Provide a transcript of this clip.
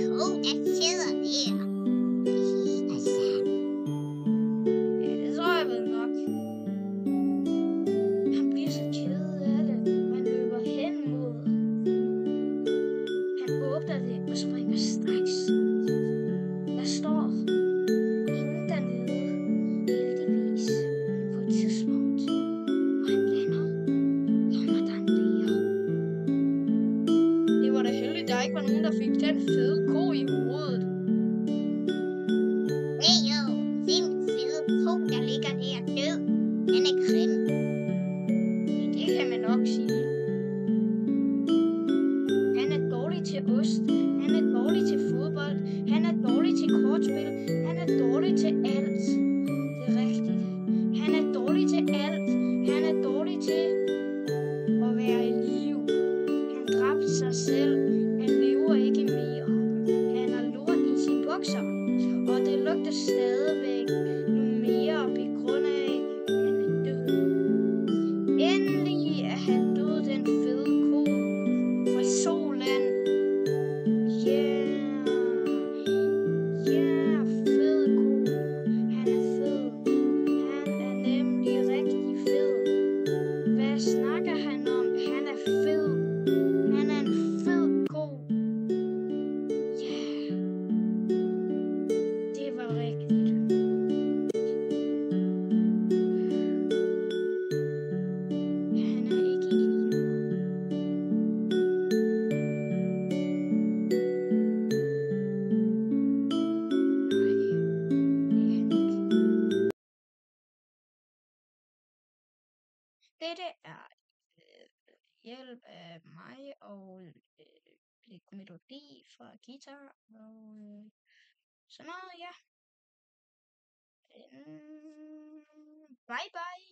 ko, der sidder der. Altså. Ja, det tror jeg vel nok. Han bliver så ked af det. Han løber hen mod. Han åbner det og springer straks. Der står ingen dernede, heldigvis, på et tidspunkt. Og han lander. Kommer der en læger. Det var da heldigt, der ikke var nogen, der fik den fede ko i hovedet. Leo, se min fede ko, der ligger der død. Den er grim. Det kan man nok sige. Han er dårlig til ost. Han er dårlig til fodbold. Han er dårlig til kortspil. Han er dårlig til alt. Det er rigtigt. Han er dårlig til alt. Han er dårlig til at være i live. Han dræbte sig selv. Han lever ikke mere. Han har lort i sine bukser. Og det lugter stadigvæk nu mere på grund af, at han er død. Endelig er han død, den fede ko fra Soland. Yeah, fed ko. Han er fed. Han er nemlig rigtig fed. Hvad snakker han om? Han er fed. Han er en fed ko. Yeah, det var rigtigt. Han er ikke i live. Dette er hjælp af mig og lidt melodi fra guitar og sådan noget, ja. Bye bye.